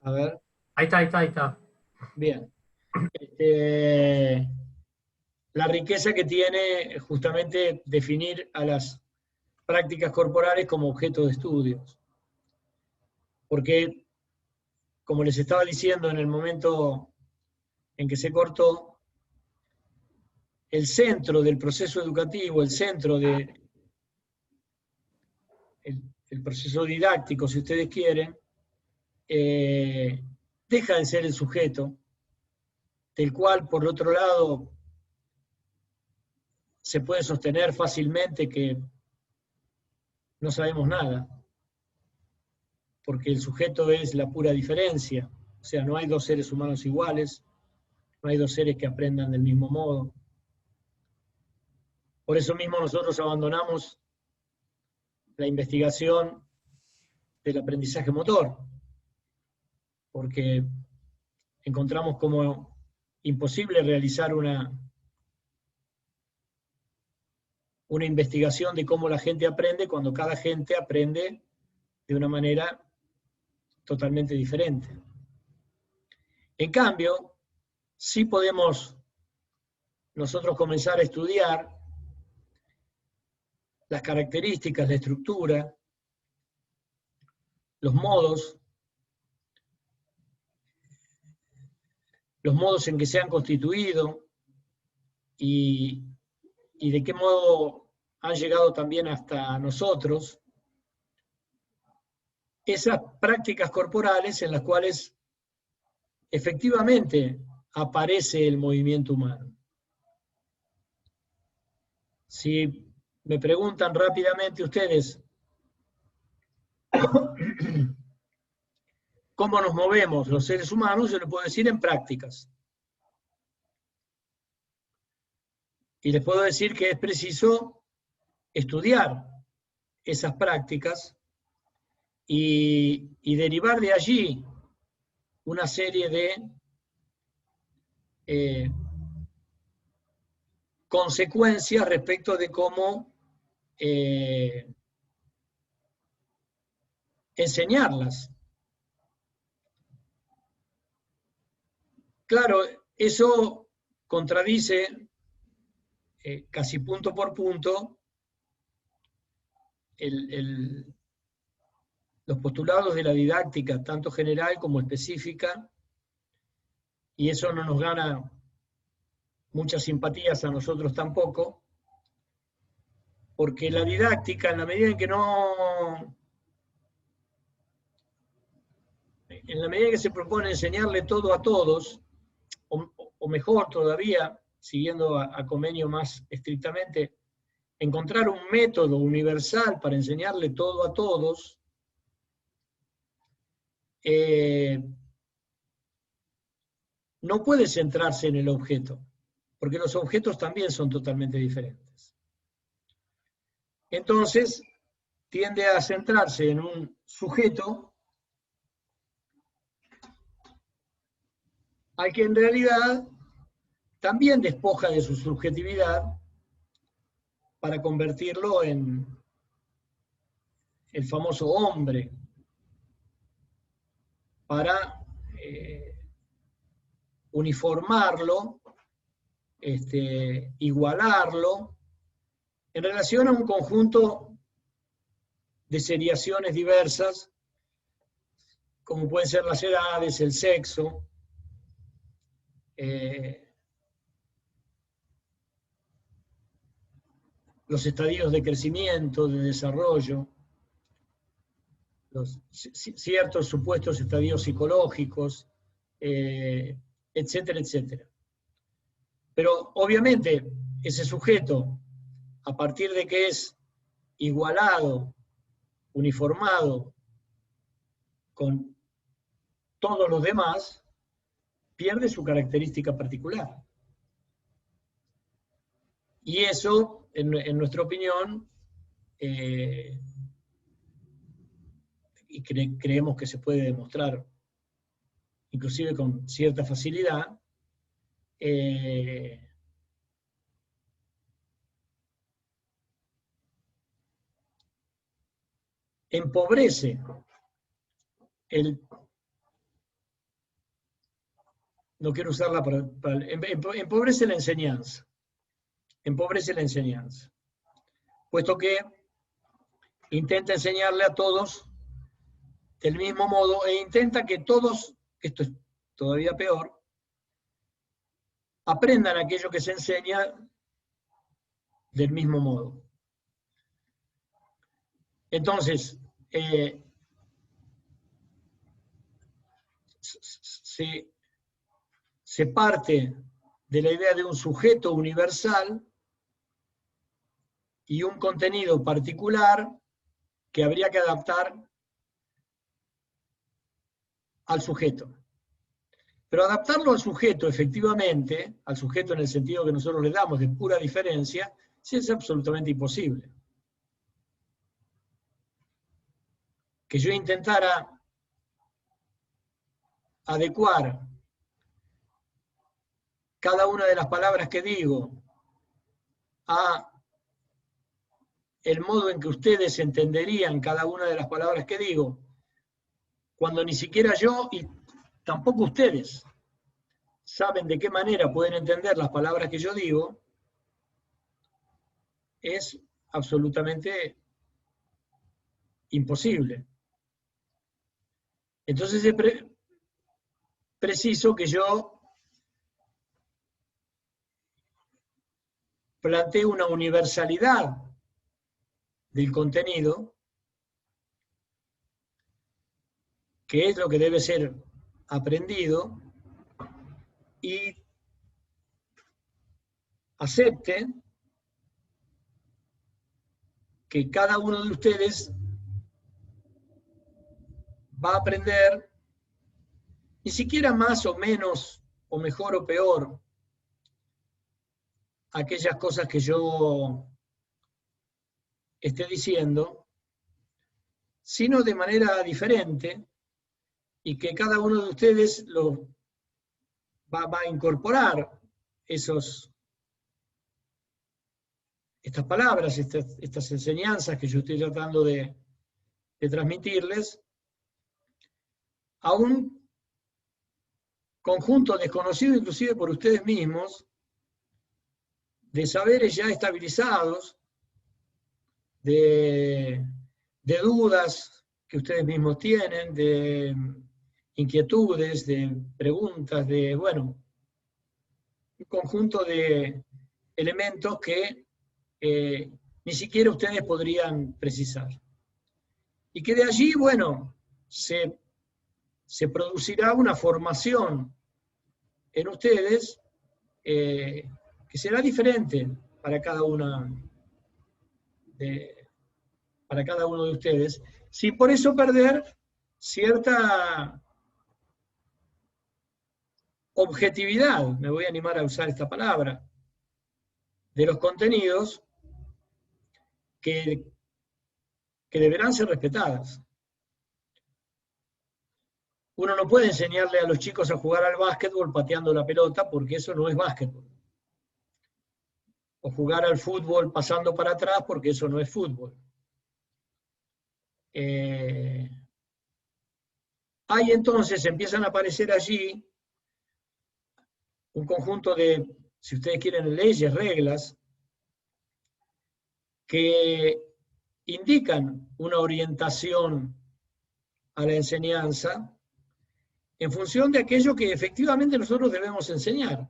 A ver, Ahí está, ahí está, ahí está. bien. Este, la riqueza que tiene justamente definir a las prácticas corporales como objeto de estudios. Porque, como les estaba diciendo en el momento en que se cortó, el centro del proceso educativo, el centro del el proceso didáctico, si ustedes quieren, deja de ser el sujeto, del cual, por otro lado, se puede sostener fácilmente que no sabemos nada, porque el sujeto es la pura diferencia, o sea, no hay dos seres humanos iguales, no hay dos seres que aprendan del mismo modo. Por eso mismo nosotros abandonamos la investigación del aprendizaje motor, porque encontramos como imposible realizar una investigación de cómo la gente aprende cuando cada gente aprende de una manera totalmente diferente. En cambio, sí podemos nosotros comenzar a estudiar las características, la estructura, los modos en que se han constituido y de qué modo han llegado también hasta nosotros esas prácticas corporales en las cuales efectivamente aparece el movimiento humano. Si me preguntan rápidamente ustedes cómo nos movemos los seres humanos, yo les puedo decir en prácticas. Y les puedo decir que es preciso estudiar esas prácticas y derivar de allí una serie de consecuencias respecto de cómo enseñarlas. Claro, eso contradice casi punto por punto los postulados de la didáctica, tanto general como específica, y eso no nos gana muchas simpatías a nosotros tampoco, porque la didáctica, en la medida en que se propone enseñarle todo a todos, o mejor todavía, siguiendo a Comenio más estrictamente, encontrar un método universal para enseñarle todo a todos, no puede centrarse en el objeto, porque los objetos también son totalmente diferentes. Entonces, tiende a centrarse en un sujeto al que en realidad también despoja de su subjetividad para convertirlo en el famoso hombre, para uniformarlo, igualarlo, en relación a un conjunto de seriaciones diversas, como pueden ser las edades, el sexo, los estadios de crecimiento, de desarrollo, ciertos supuestos estadios psicológicos, etcétera, etcétera. Pero obviamente ese sujeto, a partir de que es igualado, uniformado con todos los demás, pierde su característica particular. Y eso, en nuestra opinión, y creemos que se puede demostrar, inclusive con cierta facilidad, empobrece no quiero usarla empobrece la enseñanza. Empobrece la enseñanza. Puesto que intenta enseñarle a todos del mismo modo e intenta que todos, esto es todavía peor, aprendan aquello que se enseña del mismo modo. Entonces, se parte de la idea de un sujeto universal y un contenido particular que habría que adaptar al sujeto. Pero adaptarlo al sujeto, efectivamente, al sujeto en el sentido que nosotros le damos de pura diferencia, sí es absolutamente imposible. Que yo intentara adecuar cada una de las palabras que digo a el modo en que ustedes entenderían cada una de las palabras que digo, cuando ni siquiera yo y tampoco ustedes saben de qué manera pueden entender las palabras que yo digo, es absolutamente imposible. Entonces es preciso que yo plantee una universalidad del contenido, que es lo que debe ser aprendido, y acepte que cada uno de ustedes va a aprender ni siquiera más o menos, o mejor o peor, aquellas cosas que yo esté diciendo, sino de manera diferente, y que cada uno de ustedes va a incorporar estas palabras, estas enseñanzas que yo estoy tratando de transmitirles, a un conjunto desconocido inclusive por ustedes mismos, de saberes ya estabilizados, de dudas que ustedes mismos tienen, de inquietudes, de preguntas, de, bueno, un conjunto de elementos que ni siquiera ustedes podrían precisar. Y que de allí, bueno, se producirá una formación en ustedes que será diferente para cada uno de ustedes, sin por eso perder cierta objetividad, me voy a animar a usar esta palabra, de los contenidos que deberán ser respetadas. Uno no puede enseñarle a los chicos a jugar al básquetbol pateando la pelota, porque eso no es básquetbol. O jugar al fútbol pasando para atrás, porque eso no es fútbol. Hay entonces, empiezan a aparecer allí un conjunto de, si ustedes quieren, leyes, reglas, que indican una orientación a la enseñanza en función de aquello que efectivamente nosotros debemos enseñar.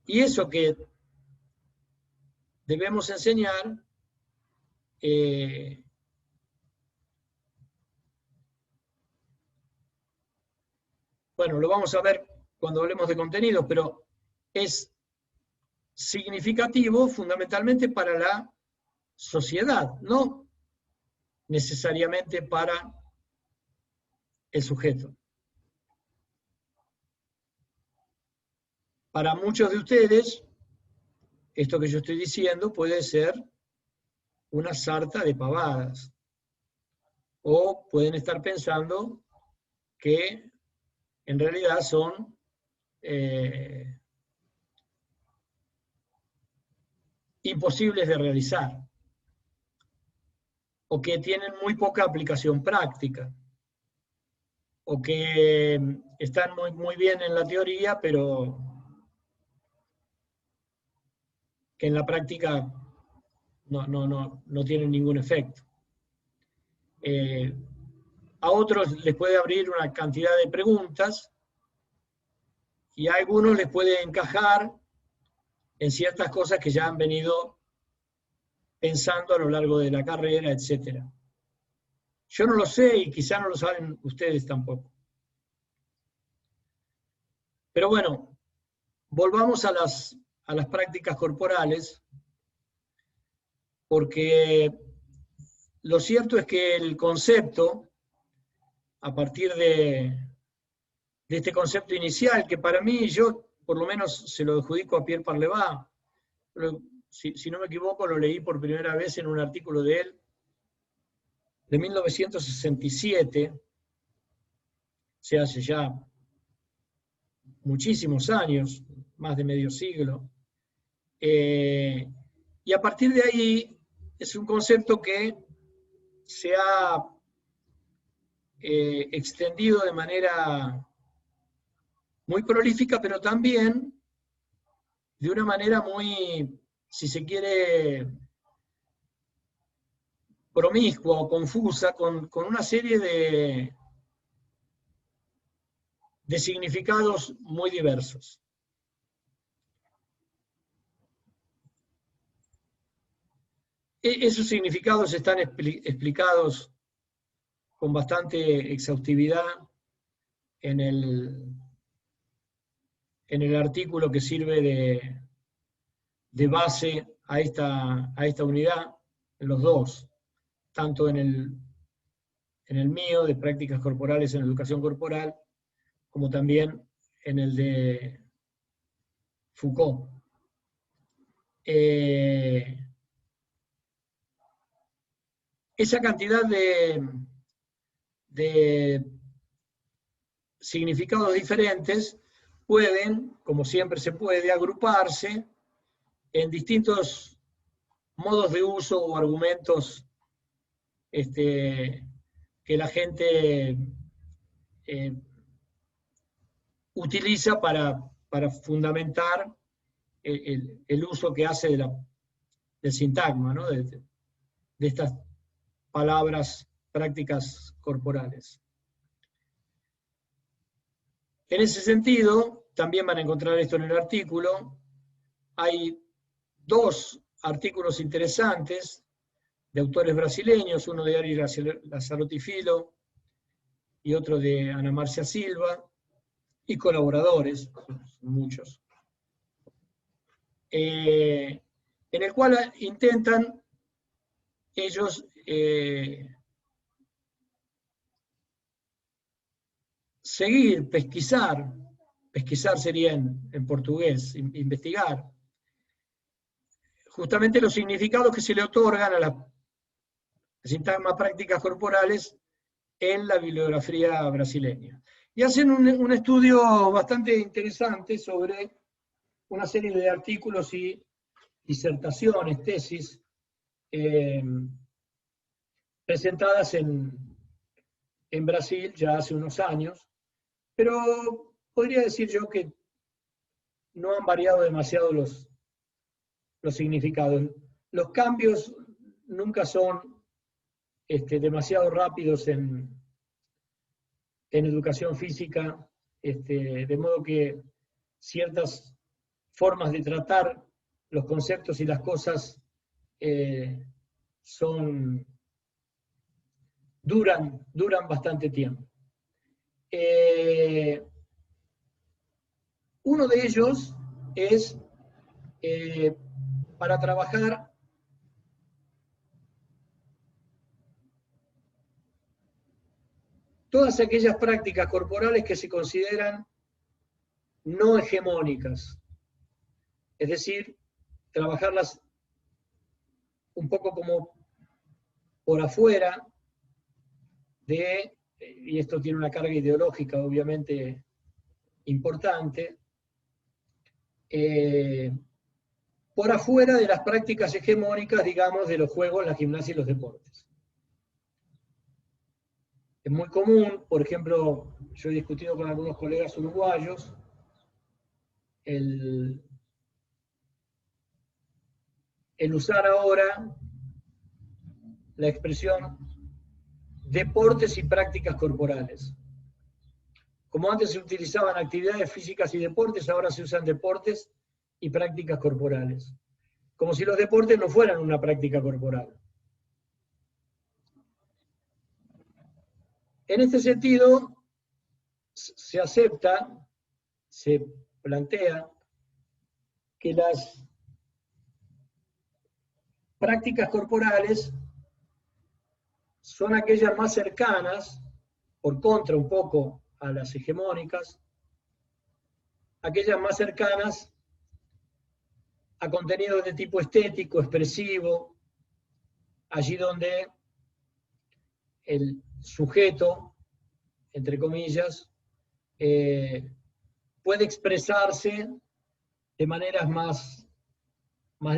Y eso que debemos enseñar bueno, lo vamos a ver cuando hablemos de contenidos, pero es significativo fundamentalmente para la sociedad, no necesariamente para el sujeto. Para muchos de ustedes, esto que yo estoy diciendo puede ser una sarta de pavadas, o pueden estar pensando que en realidad son imposibles de realizar, o que tienen muy poca aplicación práctica. o que están muy bien en la teoría, pero que en la práctica no tienen ningún efecto. A otros les puede abrir una cantidad de preguntas y a algunos les puede encajar en ciertas cosas que ya han venido pensando a lo largo de la carrera, etc. Yo no lo sé y quizá no lo saben ustedes tampoco. Pero bueno, volvamos a las prácticas corporales, porque lo cierto es que el concepto, a partir de este concepto inicial, que para mí, yo por lo menos se lo adjudico a Pierre Parleva, si no me equivoco, lo leí por primera vez en un artículo de él, de 1967, o sea, hace ya muchísimos años, más de medio siglo, y a partir de ahí es un concepto que se ha extendido de manera muy prolífica, pero también de una manera muy, si se quiere, promiscua o confusa, con una serie de significados muy diversos. Esos significados están explicados con bastante exhaustividad en el artículo que sirve de base a esta unidad, en los dos, tanto en el mío, de prácticas corporales en educación corporal, como también en el de Foucault. Esa cantidad de significados diferentes pueden, como siempre se puede, agruparse en distintos modos de uso o argumentos que la gente utiliza para fundamentar el uso que hace del sintagma, ¿no? de estas palabras, prácticas corporales. En ese sentido, también van a encontrar esto en el artículo, hay dos artículos interesantes de autores brasileños, uno de Ari Lazzarotti Filho y otro de Ana Marcia Silva, y colaboradores, muchos, en el cual intentan ellos seguir, pesquisar sería en portugués, investigar, justamente los significados que se le otorgan a las sintagmas prácticas corporales en la bibliografía brasileña. Y hacen un estudio bastante interesante sobre una serie de artículos y disertaciones, tesis, presentadas en Brasil ya hace unos años, pero podría decir yo que no han variado demasiado los significados. Los cambios nunca son demasiado rápidos en educación física, de modo que ciertas formas de tratar los conceptos y las cosas duran bastante tiempo. Uno de ellos es para trabajar todas aquellas prácticas corporales que se consideran no hegemónicas, es decir, trabajarlas un poco como por afuera y esto tiene una carga ideológica obviamente importante, por afuera de las prácticas hegemónicas, digamos, de los juegos, la gimnasia y los deportes. Es muy común, por ejemplo, yo he discutido con algunos colegas uruguayos, el usar ahora la expresión deportes y prácticas corporales. Como antes se utilizaban actividades físicas y deportes, ahora se usan deportes y prácticas corporales. Como si los deportes no fueran una práctica corporal. En este sentido, se acepta, se plantea que las prácticas corporales son aquellas más cercanas, por contra un poco a las hegemónicas, aquellas más cercanas a contenidos de tipo estético, expresivo, allí donde el sujeto, entre comillas, puede expresarse de maneras más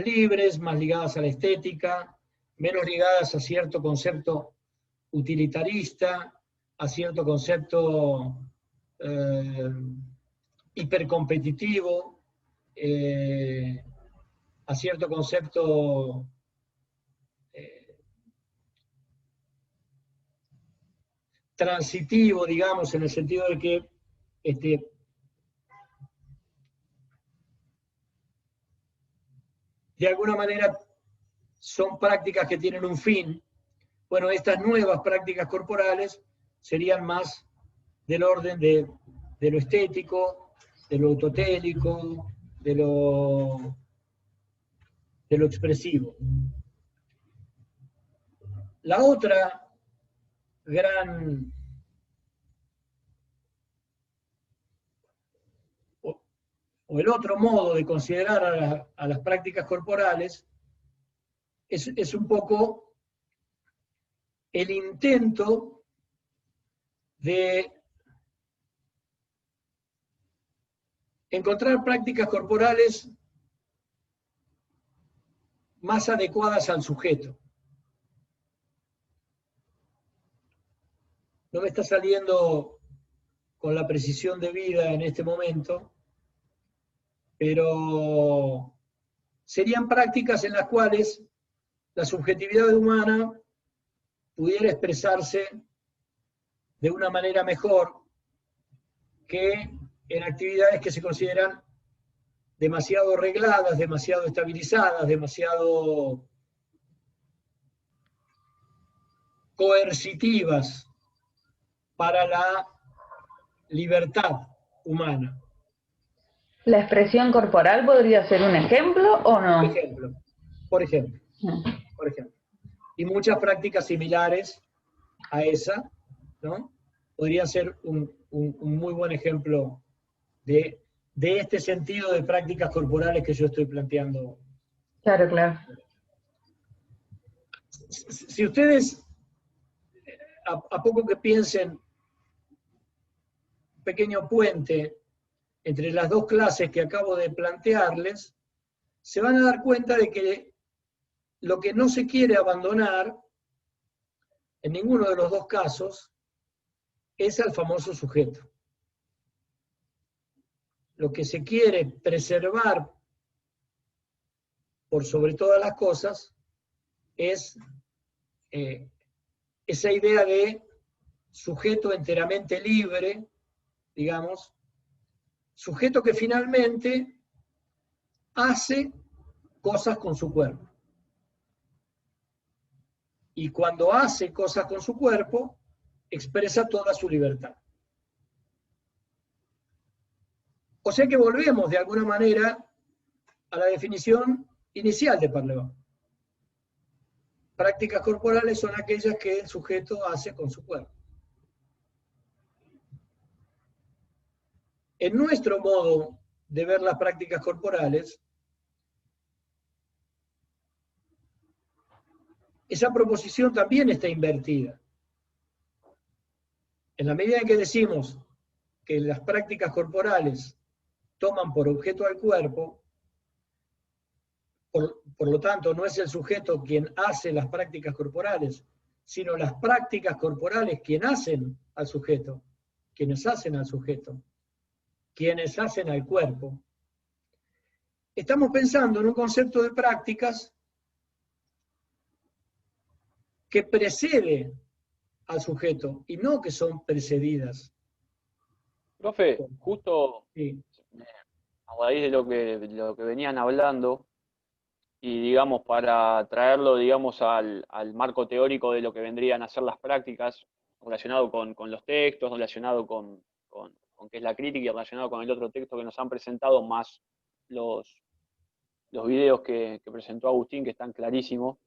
libres, más ligadas a la estética, menos ligadas a cierto concepto utilitarista, a cierto concepto hipercompetitivo, a cierto concepto transitivo, digamos, en el sentido de que de alguna manera son prácticas que tienen un fin. Bueno, estas nuevas prácticas corporales serían más del orden de lo estético, de lo autotélico, de lo expresivo. La otra gran o el otro modo de considerar a las prácticas corporales es un poco el intento de encontrar prácticas corporales más adecuadas al sujeto. No me está saliendo con la precisión debida en este momento, pero serían prácticas en las cuales la subjetividad humana pudiera expresarse de una manera mejor que en actividades que se consideran demasiado regladas, demasiado estabilizadas, demasiado coercitivas para la libertad humana. ¿La expresión corporal podría ser un ejemplo o no? Por ejemplo. Y muchas prácticas similares a esa, ¿no? Podría ser un muy buen ejemplo de este sentido de prácticas corporales que yo estoy planteando. Claro, claro. Si ustedes, a poco que piensen, pequeño puente entre las dos clases que acabo de plantearles, se van a dar cuenta de que lo que no se quiere abandonar, en ninguno de los dos casos, es al famoso sujeto. Lo que se quiere preservar por sobre todas las cosas es esa idea de sujeto enteramente libre, digamos, sujeto que finalmente hace cosas con su cuerpo. Y cuando hace cosas con su cuerpo, expresa toda su libertad. O sea que volvemos de alguna manera a la definición inicial de Parlevin. Prácticas corporales son aquellas que el sujeto hace con su cuerpo. En nuestro modo de ver las prácticas corporales, esa proposición también está invertida. En la medida en que decimos que las prácticas corporales toman por objeto al cuerpo, por lo tanto no es el sujeto quien hace las prácticas corporales, sino las prácticas corporales quienes hacen al sujeto, quienes hacen al sujeto, quienes hacen al cuerpo. Estamos pensando en un concepto de prácticas que precede al sujeto y no que son precedidas. Profe, justo Sí. a raíz de lo que venían hablando, y digamos, para traerlo, digamos, al marco teórico de lo que vendrían a ser las prácticas, relacionado con los textos, relacionado con qué es la crítica y relacionado con el otro texto que nos han presentado, más los videos que presentó Agustín, que están clarísimos.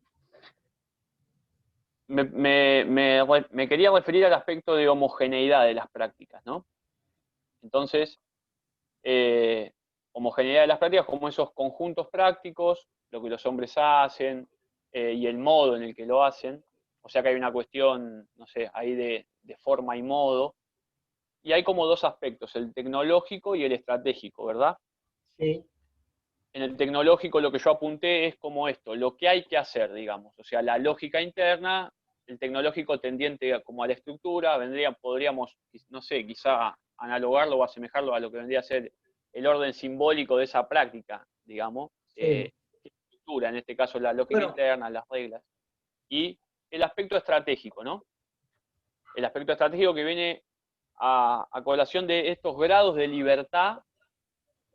Me quería referir al aspecto de homogeneidad de las prácticas, ¿no? Entonces, homogeneidad de las prácticas como esos conjuntos prácticos, lo que los hombres hacen y el modo en el que lo hacen. O sea que hay una cuestión, no sé, ahí de forma y modo. Y hay como dos aspectos, el tecnológico y el estratégico, ¿verdad? Sí. En el tecnológico lo que yo apunté es como esto, lo que hay que hacer, digamos. O sea, la lógica interna, el tecnológico tendiente como a la estructura, podríamos, no sé, quizá analogarlo o asemejarlo a lo que vendría a ser el orden simbólico de esa práctica, digamos. Sí. Estructura, en este caso la lógica interna, las reglas. Y el aspecto estratégico, ¿no? El aspecto estratégico que viene a colación de estos grados de libertad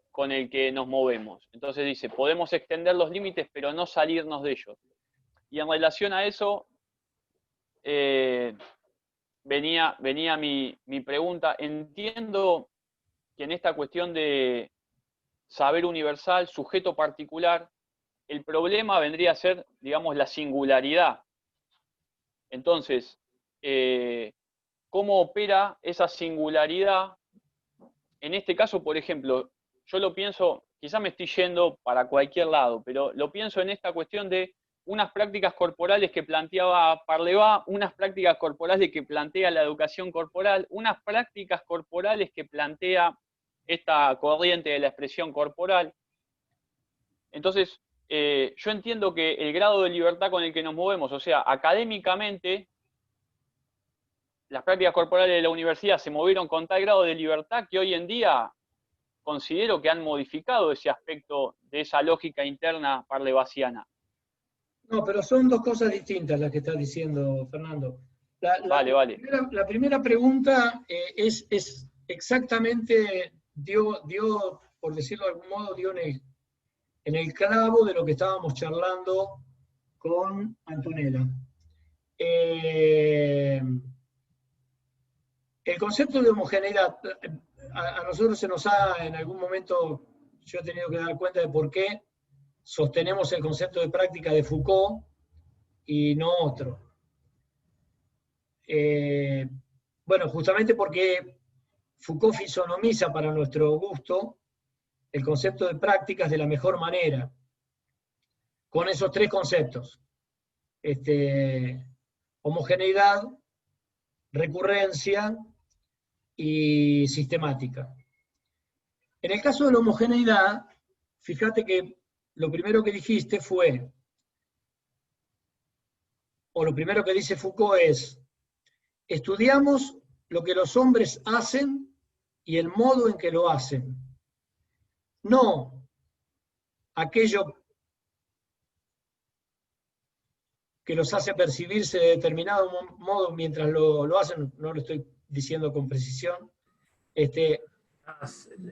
con el que nos movemos. Entonces dice, podemos extender los límites, pero no salirnos de ellos. Y en relación a eso, venía mi pregunta. Entiendo que en esta cuestión de saber universal, sujeto particular, el problema vendría a ser, digamos, la singularidad. Entonces, ¿cómo opera esa singularidad? En este caso, por ejemplo, yo lo pienso, quizá me estoy yendo para cualquier lado, pero lo pienso en esta cuestión de unas prácticas corporales que planteaba Parlevá, unas prácticas corporales que plantea la educación corporal, unas prácticas corporales que plantea esta corriente de la expresión corporal. Entonces, yo entiendo que el grado de libertad con el que nos movemos, o sea, académicamente, las prácticas corporales de la universidad se movieron con tal grado de libertad que hoy en día considero que han modificado ese aspecto de esa lógica interna parlevasiana. No, pero son dos cosas distintas las que estás diciendo, Fernando. Vale. La primera pregunta es exactamente, dio, por decirlo de algún modo, dio en el clavo de lo que estábamos charlando con Antonella. El concepto de homogeneidad, a nosotros se nos ha, en algún momento, yo he tenido que dar cuenta de por qué sostenemos el concepto de práctica de Foucault y no otro. Bueno, justamente porque Foucault fisonomiza para nuestro gusto el concepto de prácticas de la mejor manera, con esos tres conceptos. Homogeneidad, recurrencia y sistemática. En el caso de la homogeneidad, fíjate que lo primero que dijiste fue, o lo primero que dice Foucault es, estudiamos lo que los hombres hacen y el modo en que lo hacen, no aquello que los hace percibirse de determinado modo mientras lo hacen, no lo estoy diciendo con precisión.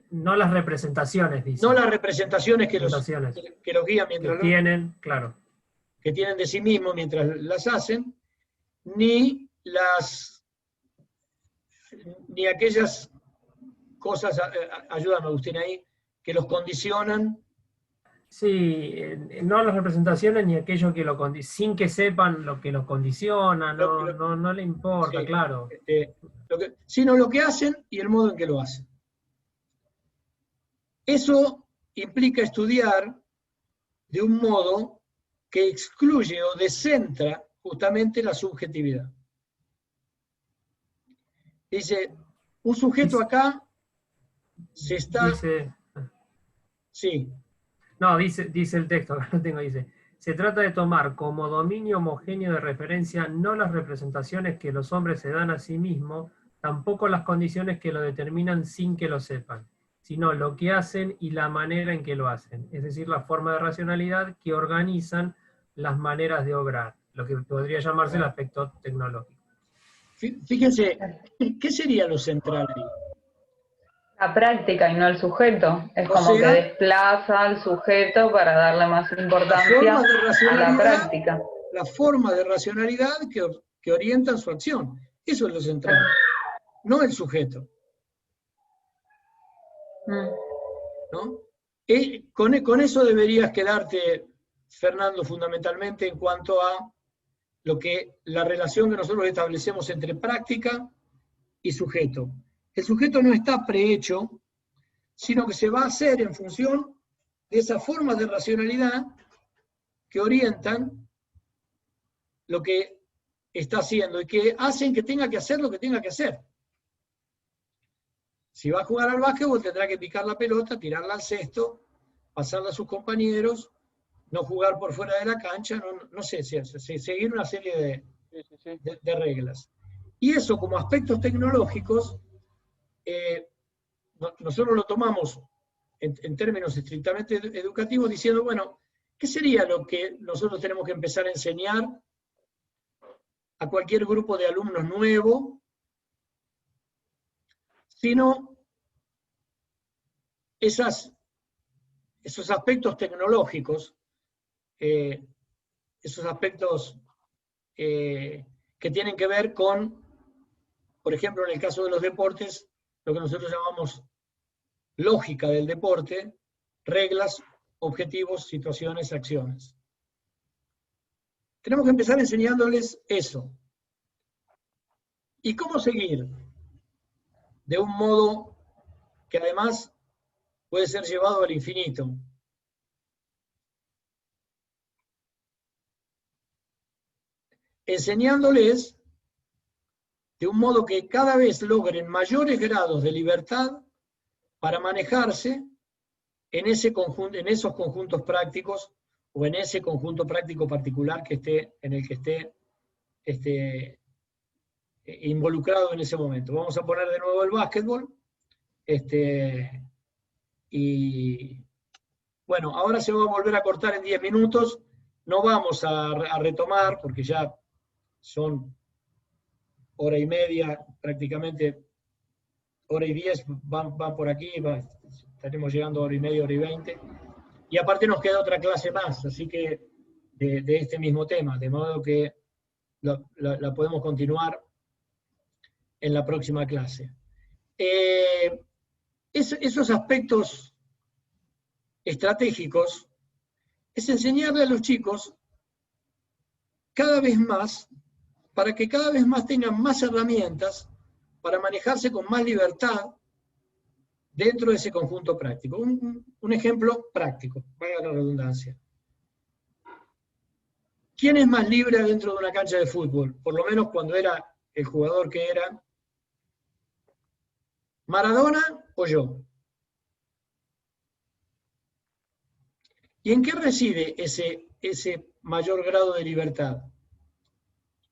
No las representaciones, dice. No las representaciones que los guían mientras que tienen, claro. Que tienen de sí mismos mientras las hacen, ni aquellas cosas, ayúdame Agustín ahí, que los condicionan. Sí, no las representaciones ni aquello que sin que sepan lo que los condiciona, no le importa, sí, claro. Sino lo que hacen y el modo en que lo hacen. Eso implica estudiar de un modo que excluye o descentra justamente la subjetividad. Dice, un sujeto acá se está... Dice, sí. No, dice el texto, acá lo tengo, dice, Se trata de tomar como dominio homogéneo de referencia no las representaciones que los hombres se dan a sí mismos, tampoco las condiciones que lo determinan sin que lo sepan, sino lo que hacen y la manera en que lo hacen, es decir, la forma de racionalidad que organizan las maneras de obrar, lo que podría llamarse el aspecto tecnológico. Fíjense, ¿qué sería lo central ahí? La práctica y no el sujeto. Es O como que sea, desplaza al sujeto para darle más importancia formas de a la racionalidad, práctica. la forma de racionalidad que orientan su acción. Eso es lo central, no el sujeto. ¿No? Con eso deberías quedarte, Fernando, fundamentalmente en cuanto a la relación que nosotros establecemos entre práctica y sujeto. El sujeto no está prehecho, sino que se va a hacer en función de esas formas de racionalidad que orientan lo que está haciendo y que hacen que tenga que hacer lo que tenga que hacer. Si va a jugar al básquetbol tendrá que picar la pelota, tirarla al cesto, pasarla a sus compañeros, no jugar por fuera de la cancha, no sé, seguir una serie de reglas. Y eso como aspectos tecnológicos, nosotros lo tomamos en términos estrictamente educativos diciendo, bueno, ¿qué sería lo que nosotros tenemos que empezar a enseñar a cualquier grupo de alumnos nuevo, sino esos aspectos tecnológicos, esos aspectos que tienen que ver con, por ejemplo, en el caso de los deportes, lo que nosotros llamamos lógica del deporte, reglas, objetivos, situaciones, acciones. Tenemos que empezar enseñándoles eso. ¿Y cómo seguir? De un modo que además puede ser llevado al infinito. Enseñándoles de un modo que cada vez logren mayores grados de libertad para manejarse en esos conjuntos prácticos o en ese conjunto práctico particular en el que esté involucrado en ese momento. Vamos a poner de nuevo el básquetbol. Y bueno, ahora se va a volver a cortar en 10 minutos. No vamos a retomar porque ya son hora y media, prácticamente hora y 10 van por aquí, estaremos llegando a hora y media, hora y 20. Y aparte nos queda otra clase más, así que de este mismo tema, de modo que la podemos continuar en la próxima clase. Esos aspectos estratégicos es enseñarle a los chicos cada vez más, para que cada vez más tengan más herramientas para manejarse con más libertad dentro de ese conjunto práctico. Un ejemplo práctico, valga la redundancia. ¿Quién es más libre dentro de una cancha de fútbol? Por lo menos cuando era el jugador que era, ¿Maradona o yo? ¿Y en qué reside ese mayor grado de libertad?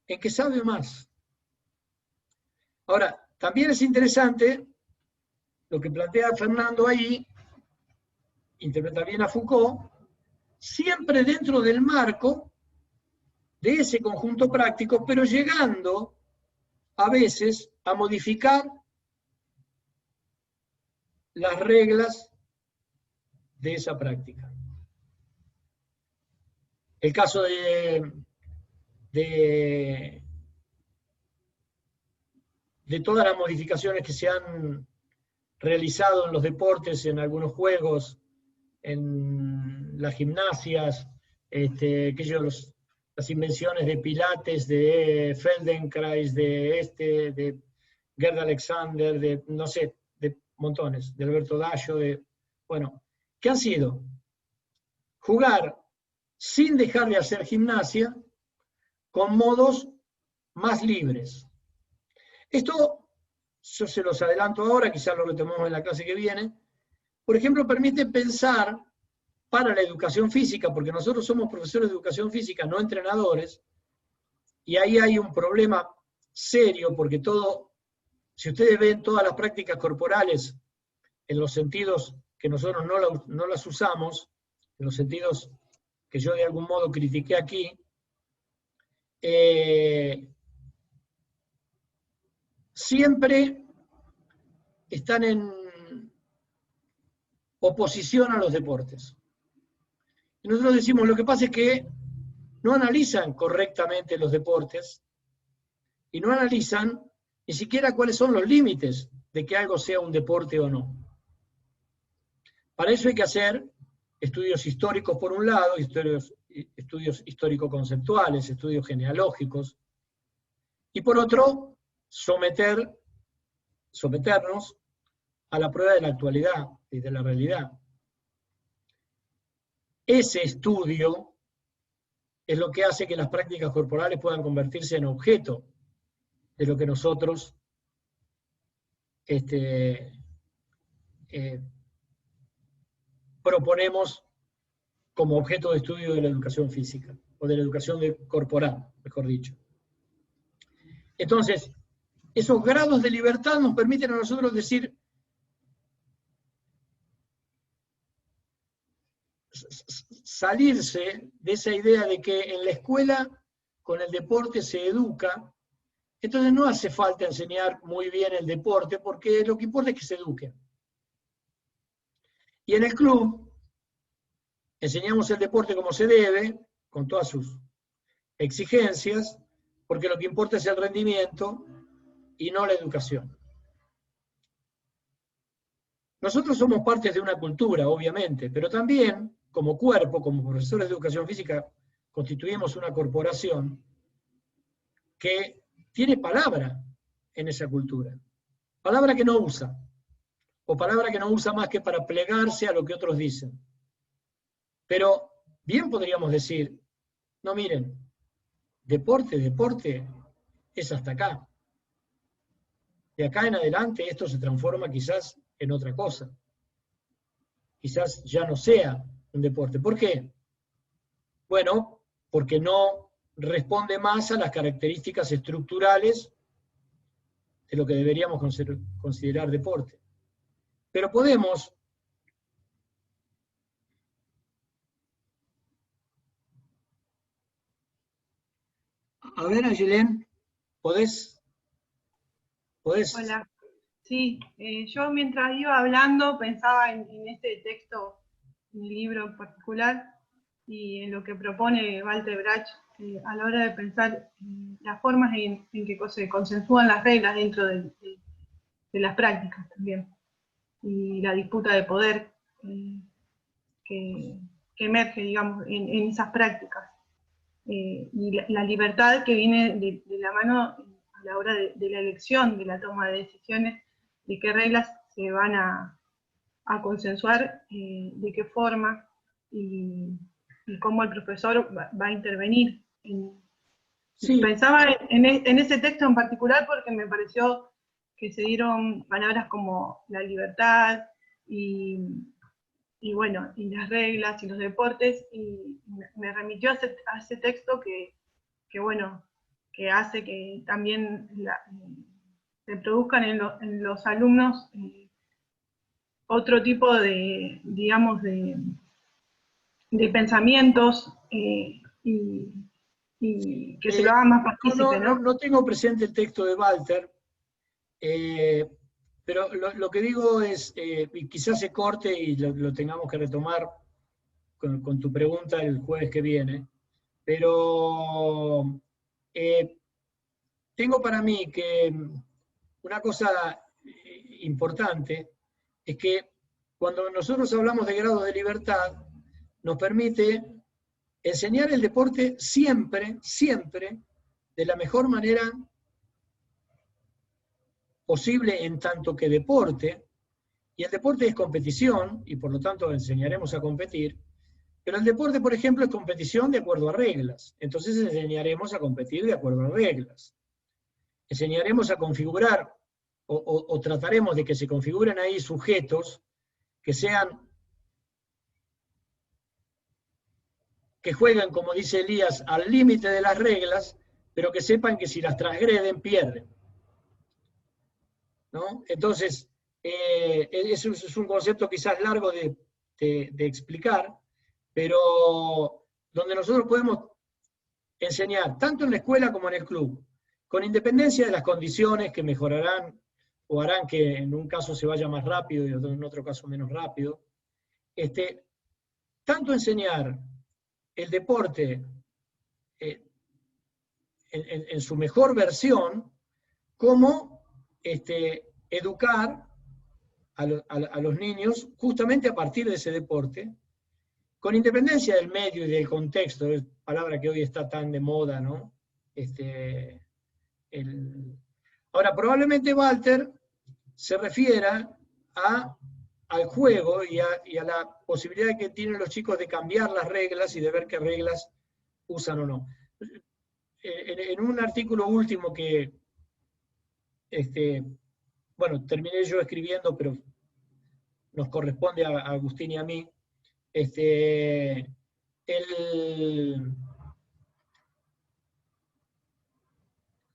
En que sabe más. Ahora, también es interesante lo que plantea Fernando ahí, interpreta bien a Foucault, siempre dentro del marco de ese conjunto práctico, pero llegando a veces a modificar las reglas de esa práctica. El caso de todas las modificaciones que se han realizado en los deportes, en algunos juegos, en las gimnasias, las invenciones de Pilates, de Feldenkrais, de Gerd Alexander, de no sé, de montones, de Alberto Dallo, bueno, ¿qué han sido? Jugar sin dejar de hacer gimnasia, con modos más libres. Esto, yo se los adelanto ahora, quizás lo retomemos en la clase que viene, por ejemplo, permite pensar para la educación física, porque nosotros somos profesores de educación física, no entrenadores, y ahí hay un problema serio, porque si ustedes ven todas las prácticas corporales en los sentidos que nosotros no las usamos, en los sentidos que yo de algún modo critiqué aquí, siempre están en oposición a los deportes. Y nosotros decimos, lo que pasa es que no analizan correctamente los deportes y no analizan ni siquiera cuáles son los límites de que algo sea un deporte o no. Para eso hay que hacer estudios históricos por un lado, estudios histórico-conceptuales, estudios genealógicos, y por otro, someternos a la prueba de la actualidad y de la realidad. Ese estudio es lo que hace que las prácticas corporales puedan convertirse en objeto de lo que nosotros proponemos como objeto de estudio de la educación física, o de la educación corporal, mejor dicho. Entonces, esos grados de libertad nos permiten a nosotros decir, salirse de esa idea de que en la escuela con el deporte se educa, entonces no hace falta enseñar muy bien el deporte, porque lo que importa es que se eduquen. Y en el club enseñamos el deporte como se debe, con todas sus exigencias, porque lo que importa es el rendimiento y no la educación. Nosotros somos parte de una cultura, obviamente, pero también, como cuerpo, como profesores de educación física, constituimos una corporación que tiene palabra en esa cultura. Palabra que no usa, o palabra que no usa más que para plegarse a lo que otros dicen. Pero bien podríamos decir, no miren, deporte es hasta acá. De acá en adelante esto se transforma quizás en otra cosa. Quizás ya no sea un deporte. ¿Por qué? Bueno, porque no responde más a las características estructurales de lo que deberíamos considerar deporte. Pero podemos a ver, Ayelén, ¿podés? Hola. Sí, yo mientras iba hablando pensaba en este texto, en el libro en particular, y en lo que propone Walter Brach a la hora de pensar las formas en que se consensúan las reglas dentro de las prácticas también, y la disputa de poder que emerge, digamos, en esas prácticas. Y la libertad que viene de la mano a la hora de la elección, de la toma de decisiones, de qué reglas se van a consensuar, de qué forma, y cómo el profesor va a intervenir. Sí. Pensaba en ese texto en particular porque me pareció que se dieron palabras como la libertad y bueno, y las reglas y los deportes, y me remitió a ese texto que bueno, que hace que también se produzcan en los alumnos otro tipo de, digamos, de pensamientos y que se lo haga más partícipe, ¿no? No tengo presente el texto de Walter, pero lo que digo es, y quizás se corte y lo tengamos que retomar con tu pregunta el jueves que viene, pero tengo para mí que una cosa importante es que cuando nosotros hablamos de grado de libertad, nos permite enseñar el deporte siempre, siempre, de la mejor manera posible en tanto que deporte, y el deporte es competición, y por lo tanto enseñaremos a competir, pero el deporte, por ejemplo, es competición de acuerdo a reglas, entonces enseñaremos a competir de acuerdo a reglas. Enseñaremos a configurar, o trataremos de que se configuren ahí sujetos que sean que jueguen, como dice Elías, al límite de las reglas, pero que sepan que si las transgreden, pierden, ¿no? Entonces, eso es un concepto quizás largo de explicar, pero donde nosotros podemos enseñar, tanto en la escuela como en el club, con independencia de las condiciones que mejorarán o harán que en un caso se vaya más rápido y en otro caso menos rápido, tanto enseñar el deporte en su mejor versión, como educar a los niños justamente a partir de ese deporte, con independencia del medio y del contexto, es palabra que hoy está tan de moda, ¿no? Ahora, probablemente Walter se refiera al juego y a la posibilidad que tienen los chicos de cambiar las reglas y de ver qué reglas usan o no. En un artículo último que, bueno, terminé yo escribiendo, pero nos corresponde a Agustín y a mí,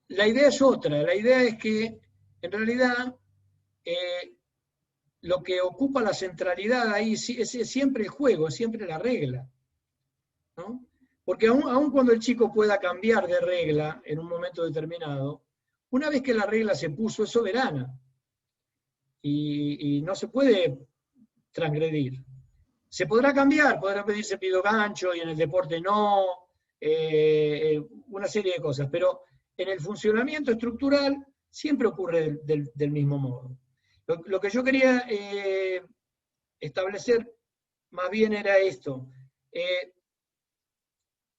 la idea es otra. La idea es que, en realidad, lo que ocupa la centralidad ahí es siempre el juego, es siempre la regla, ¿no? Porque aun cuando el chico pueda cambiar de regla en un momento determinado, una vez que la regla se puso, es soberana. Y no se puede transgredir. Se podrá cambiar, podrá pedirse pido gancho y en el deporte no, una serie de cosas, pero en el funcionamiento estructural siempre ocurre del mismo modo. Lo que yo quería establecer más bien era esto.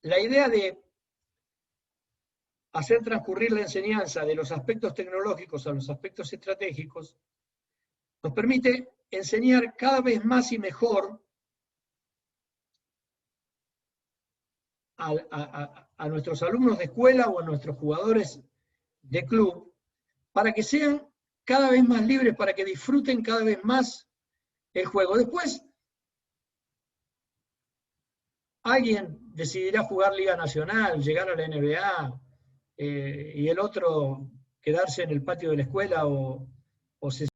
La idea de hacer transcurrir la enseñanza de los aspectos tecnológicos a los aspectos estratégicos nos permite enseñar cada vez más y mejor a nuestros alumnos de escuela o a nuestros jugadores de club, para que sean cada vez más libres, para que disfruten cada vez más el juego. Después, alguien decidirá jugar Liga Nacional, llegar a la NBA, y el otro quedarse en el patio de la escuela o se